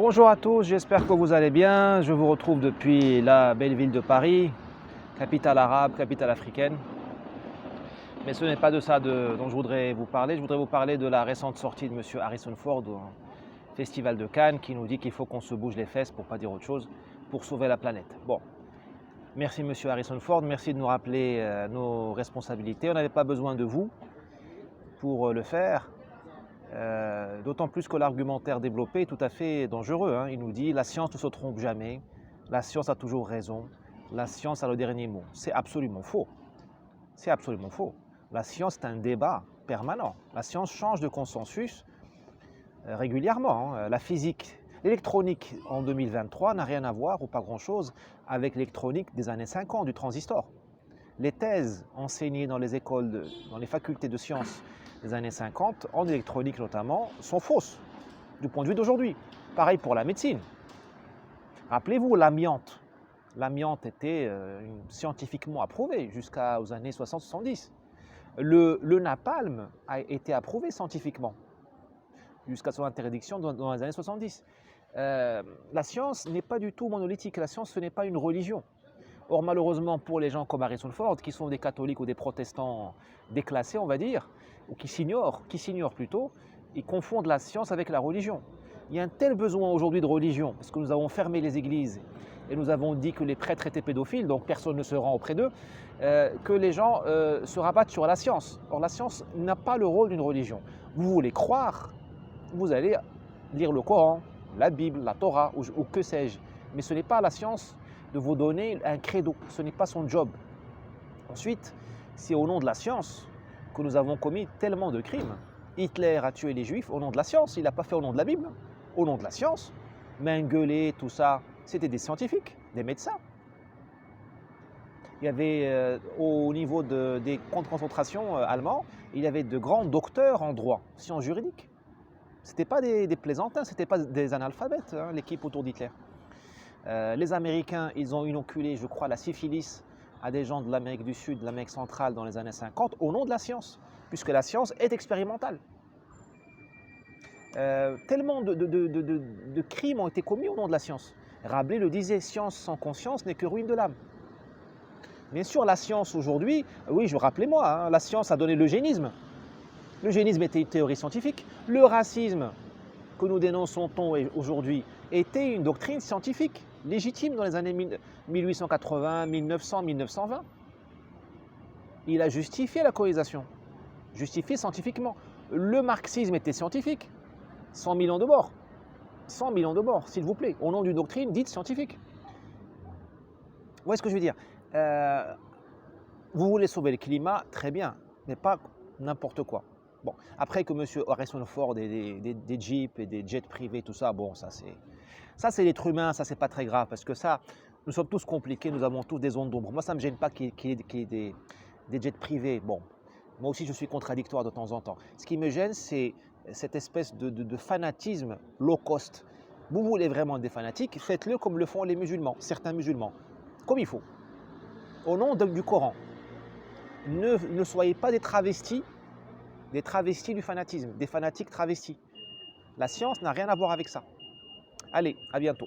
Bonjour à tous, j'espère que vous allez bien. Je vous retrouve depuis la belle ville de Paris, capitale arabe, capitale africaine. Mais ce n'est pas de ça dont je voudrais vous parler. Je voudrais vous parler de la récente sortie de M. Harrison Ford au Festival de Cannes qui nous dit qu'il faut qu'on se bouge les fesses, pour ne pas dire autre chose, pour sauver la planète. Bon, merci M. Harrison Ford, merci de nous rappeler nos responsabilités. On n'avait pas besoin de vous pour le faire. D'autant plus que l'argumentaire développé est tout à fait dangereux. Il nous dit la science ne se trompe jamais, la science a toujours raison, la science a le dernier mot. C'est absolument faux. C'est absolument faux. La science est un débat permanent. La science change de consensus régulièrement. La physique, l'électronique en 2023 n'a rien à voir ou pas grand-chose avec l'électronique des années 50 du transistor. Les thèses enseignées dans les écoles, dans les facultés de sciences des années 50, en électronique notamment, sont fausses du point de vue d'aujourd'hui. Pareil pour la médecine. Rappelez-vous, l'amiante. L'amiante était scientifiquement approuvée jusqu'aux années 60-70. Le napalm a été approuvé scientifiquement jusqu'à son interdiction dans les années 70. La science n'est pas du tout monolithique. La science, ce n'est pas une religion. Or, malheureusement, pour les gens comme Harrison Ford, qui sont des catholiques ou des protestants déclassés, on va dire, ou qui s'ignorent plutôt, ils confondent la science avec la religion. Il y a un tel besoin aujourd'hui de religion, parce que nous avons fermé les églises et nous avons dit que les prêtres étaient pédophiles, donc personne ne se rend auprès d'eux, que les gens se rabattent sur la science. Or, la science n'a pas le rôle d'une religion. Vous voulez croire, vous allez lire le Coran, la Bible, la Torah, ou que sais-je. Mais ce n'est pas la science de vous donner un credo, ce n'est pas son job. Ensuite, c'est au nom de la science que nous avons commis tellement de crimes. Hitler a tué les Juifs au nom de la science, il n'a pas fait au nom de la Bible, au nom de la science. Mengele, tout ça, c'était des scientifiques, des médecins. Il y avait au niveau des camps de concentration allemands, il y avait de grands docteurs en droit, sciences juridiques. Ce n'étaient pas des plaisantins, ce n'étaient pas des analphabètes, l'équipe autour d'Hitler. Les Américains, ils ont inoculé, je crois, la syphilis à des gens de l'Amérique du Sud, de l'Amérique centrale dans les années 50, au nom de la science, puisque la science est expérimentale. Tellement de crimes ont été commis au nom de la science. Rabelais le disait, science sans conscience n'est que ruine de l'âme. Bien sûr, la science aujourd'hui, oui, rappelez-moi, la science a donné l'eugénisme. L'eugénisme était une théorie scientifique. Le racisme que nous dénonçons aujourd'hui était une doctrine scientifique, légitime dans les années 1880, 1900, 1920. Il a justifié la colonisation, justifié scientifiquement. Le marxisme était scientifique. 100 000 ans de mort. 100 000 ans de mort, s'il vous plaît, au nom d'une doctrine dite scientifique. Vous voyez ce que je veux dire ? Vous voulez sauver le climat, très bien, mais pas n'importe quoi. Bon, après que M. Harrison Ford ait des jeeps et des jets privés, tout ça, bon, ça c'est l'être humain, ça c'est pas très grave, parce que ça, nous sommes tous compliqués, nous avons tous des zones d'ombre. Moi, ça ne me gêne pas qu'il y ait des jets privés. Bon, moi aussi je suis contradictoire de temps en temps. Ce qui me gêne, c'est cette espèce de fanatisme low cost. Vous voulez vraiment des fanatiques, faites-le comme le font les musulmans, certains musulmans, comme il faut, au nom du Coran. Ne soyez pas des travestis du fanatisme, des fanatiques travestis. La science n'a rien à voir avec ça. Allez, à bientôt.